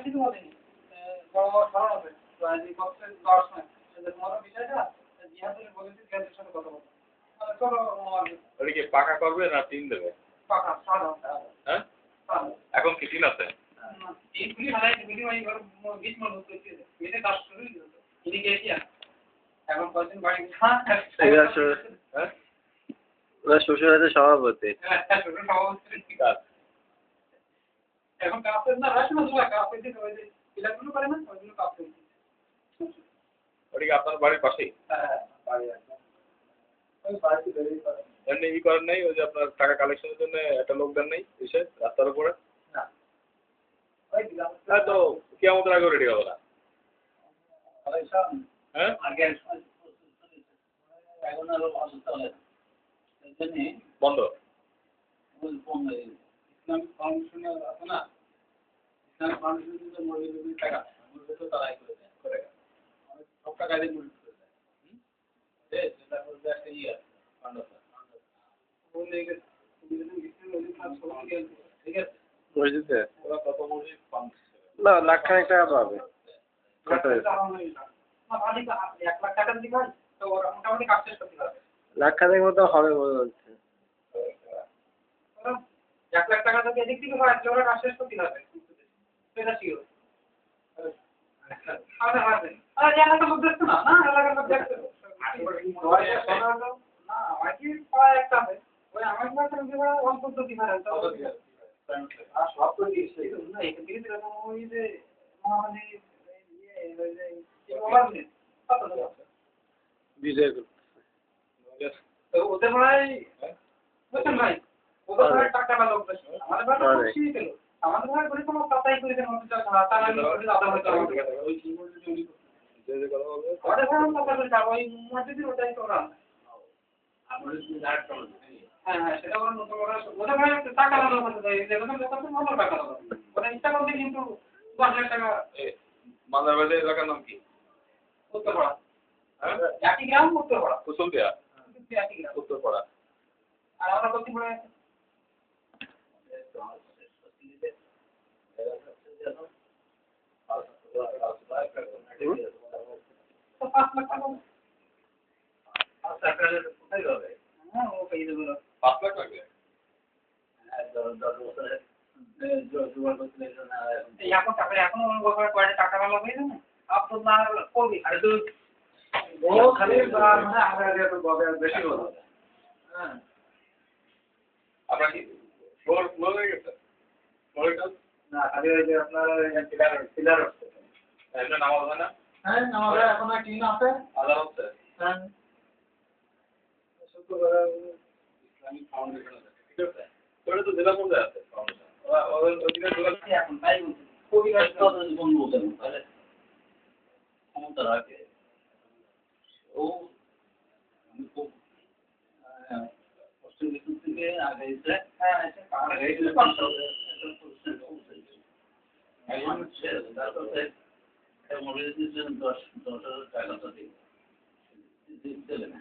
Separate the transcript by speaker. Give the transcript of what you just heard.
Speaker 1: কিছু বলেনি বড় কারণ আছে যে করতে দশ না যে তোমার বিষয়টা জিহাদের বলেছি জিহাদের সাথে কথা বলবো চলো
Speaker 2: ওটা কি পাকা করবে না টিন দেবে?
Speaker 1: পাকা সাদা
Speaker 2: হ্যাঁ এখন কি টিন আছে?
Speaker 1: এইগুলি হারাই এগুলি ওই বিশ মন হচ্ছে এটা কাজ শুরু এদিকে কি এখন কয়েকদিন বাড়ি হ্যাঁ
Speaker 3: শ্বশুর আছে সভাপতি
Speaker 1: এখন কাপড় না রাখনো তোমার কাপড় দিতে ওই যে পিলাগুলো করে না ওইগুলো কাপড়
Speaker 2: ওটা কি আপনার বাড়ির পাশেই?
Speaker 1: হ্যাঁ বাড়ি আছে ওই বাড়িতে বেরিয়ে করে
Speaker 2: এমনি ই করেন নাই ওই যে আপনার টাকা কালেকশনের জন্য একটা লোক দেন নাই এসে রাস্তার উপরে?
Speaker 1: না ওই দিলাম
Speaker 2: হ্যাঁ তো কিয়ামতের আগে রেডি হবে না হ্যাঁ
Speaker 1: আগে এখন আরো ভালো চলে
Speaker 2: বন্ধ
Speaker 1: ইসলামিক ফাউন্ডেশনের আছে না ইসলামিক ফাউন্ডেশন তো মহিলাদের টাকা মহিলা তো তারাই করে দেয় সব টাকা দিয়ে মুড়ি করে দেয় সেটা করতে একটা ইয়ে ঠিক আছে
Speaker 3: মসজিদে
Speaker 2: ওরা কত মসজিদ
Speaker 3: না লাখ খানেক টাকা পাবে
Speaker 1: মোটামুটি কাজ শেষ করতে পারবে
Speaker 3: লাখ খানেক মতো হবে মনে হচ্ছে
Speaker 1: 1 লাখ টাকা যদি এদিক থেকে হয় ওরা কাজ শেষ করতে পারবে সেটা শিওর আর এলাকার লোক দেখছো না এলাকার লোক দেখছো না বাকি প্রায় একটা হবে ওই আমার কাছে অল্প তো ডিফারেন্স আর সব তো দিচ্ছে না এখান থেকে এরকম ওই যে মানে
Speaker 3: বিজয়
Speaker 1: ওদের ভাই বুঝছেন ভাই ওদের ভাই টাকা লোক আমাদের ভাই খুশি ছিল আমাদের ভাই করে কোনো কথাই কইতে না তারা আদা হয়তো ওই কি বলতে চলি আমাদের ভাই কথা বলতে ওই মসজিদের ওটাই করা আমাদের সুবিধার তো হ্যাঁ সেটা ওরা নতুন ওদের ভাই টাকা লোক হতে দেয় যেরকম লোক আছে ভালো টাকা লোক ওরা ইচ্ছা করতে কিন্তু 10 লাখ টাকা
Speaker 2: মাদারবাজার এলাকার নাম কি?
Speaker 1: উত্তরপাড়া হ্যাঁ একই গ্রাম উত্তরপাড়া
Speaker 2: কুসুমদিয়া
Speaker 1: একই গ্রাম
Speaker 2: উত্তরপাড়া
Speaker 1: আর আমরা কত পড়ে তো 5 লাখ টাকা 5 লাখ টাকা কোথায় হবে হ্যাঁ ও পেয়ে দেবে
Speaker 2: 5 লাখ লাগবে
Speaker 1: এখন টাকা ভালো হয়ে যাবে আপনার করবি আর তো খালি মানে আমরা বেশি হলো হ্যাঁ
Speaker 2: আপনার কি ফ্লোর হয়ে গেছে ফ্লোরটা
Speaker 1: না খালি ওই যে আপনার পিলার হচ্ছে
Speaker 2: এটা নামাজ হয় না?
Speaker 1: হ্যাঁ আমাদের এখন টিন আছে
Speaker 2: আলাদা হচ্ছে
Speaker 1: হ্যাঁ
Speaker 2: ইসলামিক ফাউন্ডেশন আছে ঠিক আছে ওটা তো জেলা পর্যায়ে আছে ফাউন্ডেশন ওদের ওইদিকে যোগাযোগ
Speaker 1: এখন তাই বলছি খুবই কষ্ট বন্ধ হতে পারে ক্ষমতা রাখে ও আমি খুব কষ্ট থেকে আগে এসে হ্যাঁ এসে আগে এসে কষ্ট এখন তারপরে মহিলাদের জন্য 10,000 টাকা তো দিতে দেবে না